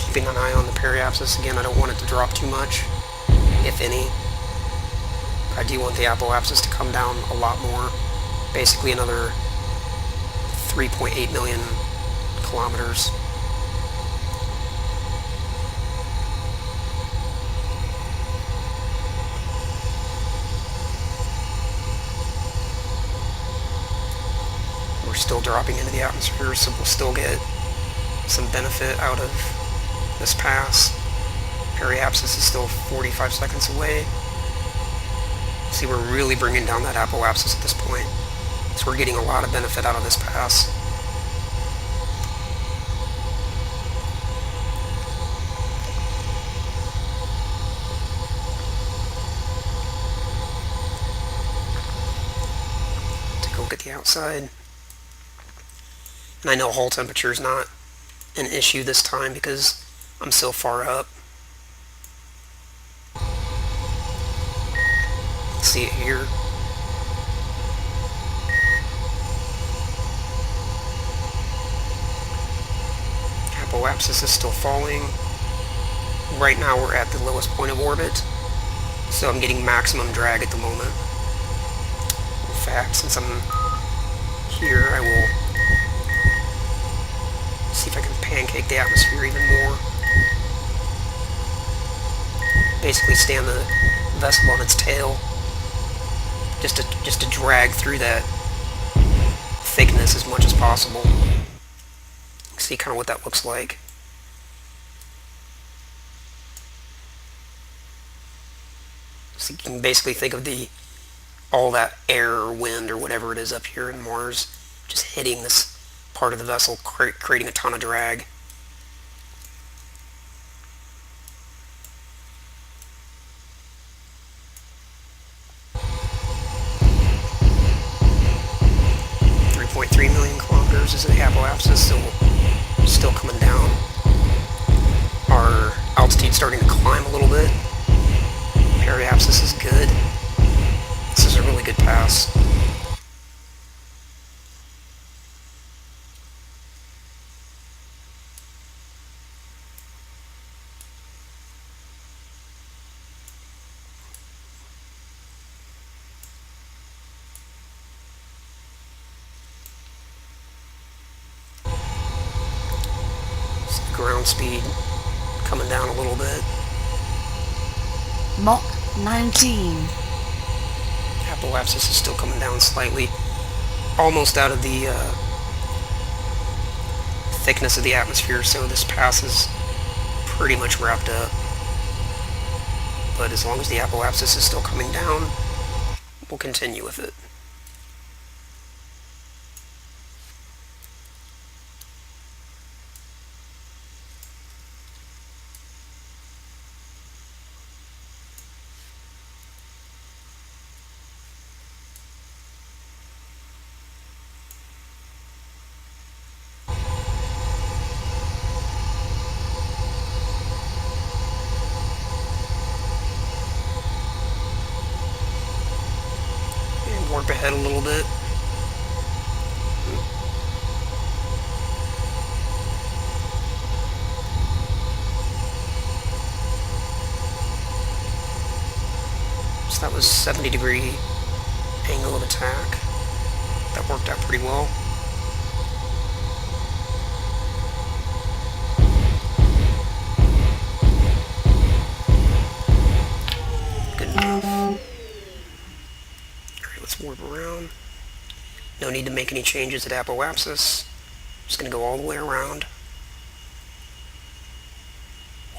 keeping an eye on the periapsis. Again, I don't want it to drop too much, if any. I do want the apoapsis to come down a lot more, basically another 3.8 million kilometers. We're still dropping into the atmosphere, so we'll still get some benefit out of this pass. Periapsis is still 45 seconds away. See, we're really bringing down that apoapsis at this point. So we're getting a lot of benefit out of this pass. Take a look at the outside. And I know hull temperature is not an issue this time because I'm so far up. See it here. Apoapsis is still falling. Right now we're at the lowest point of orbit, so I'm getting maximum drag at the moment. In fact, since I'm here, I will see if I can pancake the atmosphere even more. Basically stand the vessel on its tail, just to drag through that thickness as much as possible. See kind of what that looks like. So you can basically think of all that air or wind or whatever it is up here in Mars just hitting this part of the vessel, creating a ton of drag. .3 million kilometers is the apoapsis, so still coming down. Our altitude's starting to climb a little bit. Periapsis is good. This is a really good pass. Ground speed coming down a little bit. Mach 19. Apoapsis is still coming down slightly. Almost out of the thickness of the atmosphere, so this pass is pretty much wrapped up. But as long as the apoapsis is still coming down, we'll continue with it. Warp ahead a little bit. So that was 70-degree angle of attack. That worked out pretty well. Good enough. Let's warp around. No need to make any changes at apoapsis. Just going to go all the way around.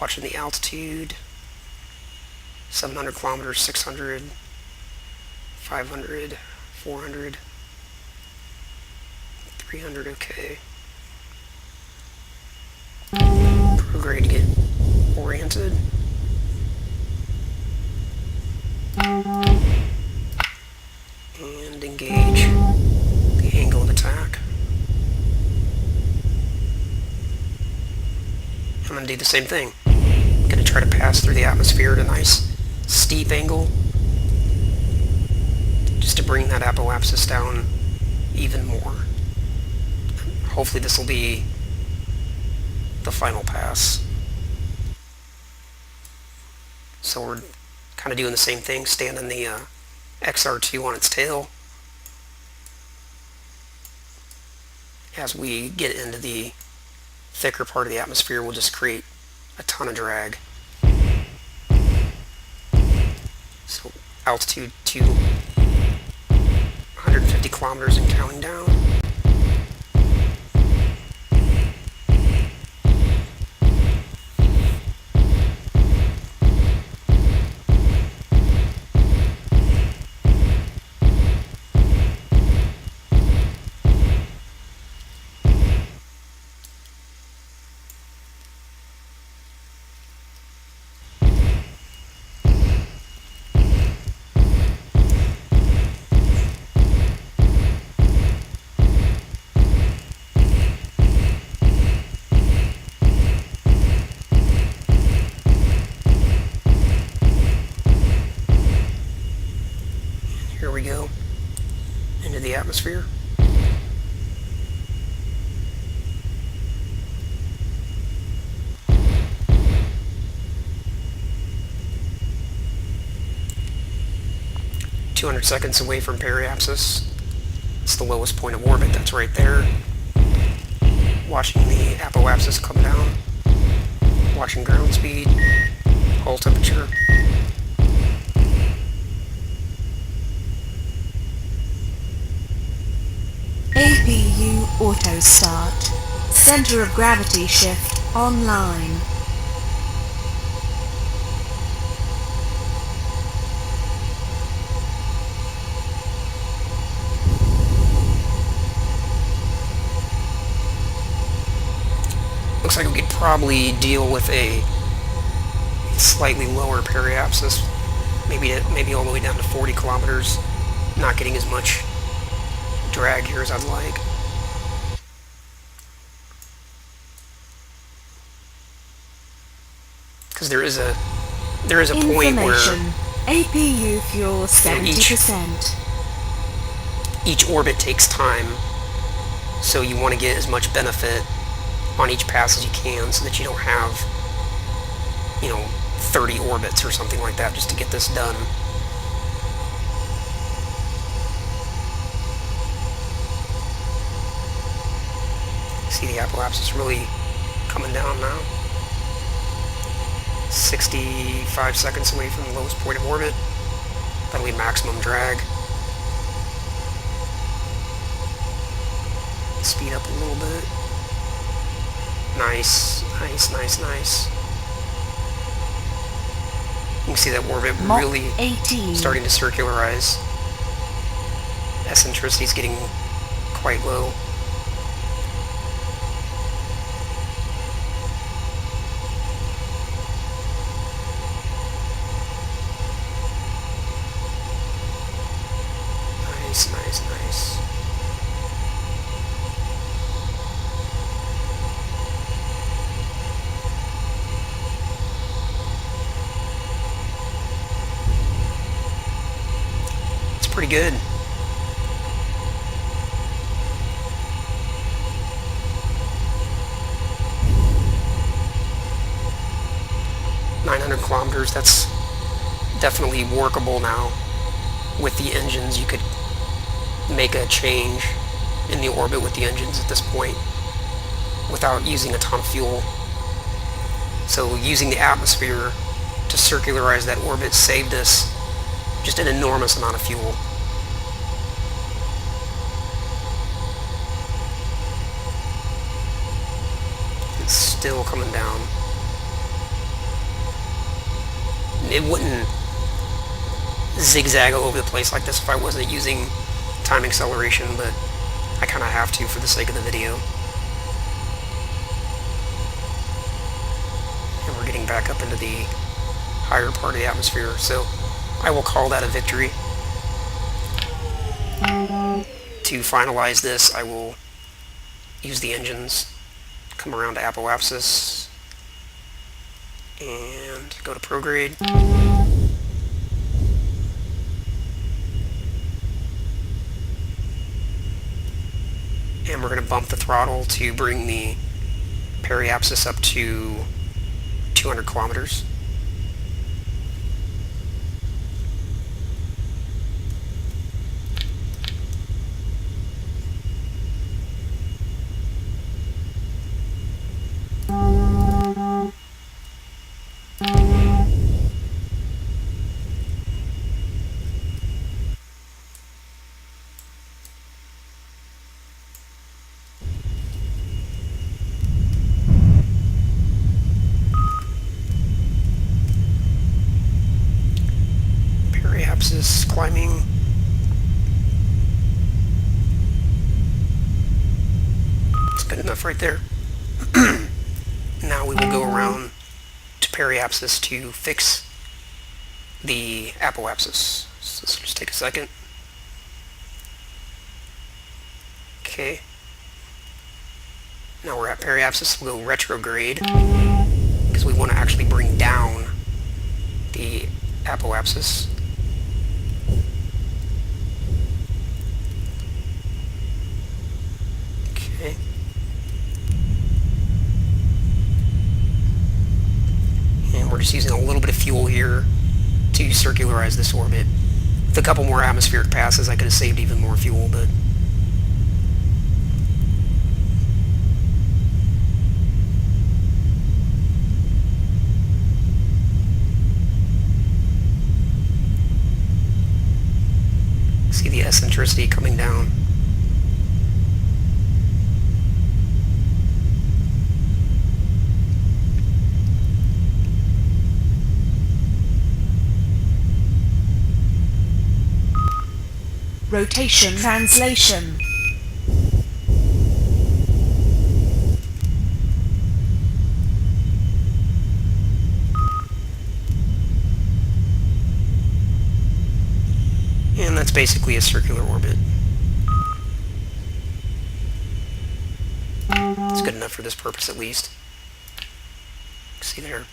Watching the altitude. 700 kilometers, 600, 500, 400, 300, okay. Prograde to get oriented. And engage the angle of attack. I'm going to do the same thing. I'm going to try to pass through the atmosphere at a nice steep angle, just to bring that apoapsis down even more. Hopefully this will be the final pass. So we're kind of doing the same thing, standing the XR2 on its tail. As we get into the thicker part of the atmosphere, we'll just create a ton of drag. So altitude to 150 kilometers and counting down. Here we go, into the atmosphere. "200 seconds away from periapsis." It's the lowest point of orbit, that's right there. Watching the apoapsis come down. Watching ground speed, hull temperature. APU auto start. Center of gravity shift online. Looks like we could probably deal with a slightly lower periapsis, maybe all the way down to 40 kilometers, not getting as much drag here as I'd like. Because there is a point where APU fuel 70%. Each orbit takes time, so you want to get as much benefit on each pass as you can, so that you don't have, 30 orbits or something like that just to get this done. See the apoapsis really coming down now. 65 seconds away from the lowest point of orbit. That'll be maximum drag. Speed up a little bit. Nice, nice, nice, nice. You can see that orbit really starting to circularize. Eccentricity is getting quite low. Nice, nice, nice. It's pretty good. "900 kilometers, that's definitely workable now. With the engines, you could make a change in the orbit with the engines at this point without using a ton of fuel. So using the atmosphere to circularize that orbit saved us just an enormous amount of fuel. It's still coming down. It wouldn't zigzag all over the place like this if I wasn't using time acceleration, but I kind of have to for the sake of the video. And we're getting back up into the higher part of the atmosphere, so I will call that a victory. To finalize this, I will use the engines, come around to apoapsis, and go to prograde. And we're going to bump the throttle to bring the periapsis up to 200 kilometers. periapsis climbing. It's good enough right there. Now we will go around to periapsis to fix the apoapsis. So this will just take a second. Okay. Now we're at periapsis. We'll go retrograde because we want to actually bring down the apoapsis. Okay. And we're just using a little bit of fuel here to circularize this orbit. With a couple more atmospheric passes, I could have saved even more fuel, but see the eccentricity coming down. Rotation translation. And that's basically a circular orbit. It's good enough for this purpose at least. See there.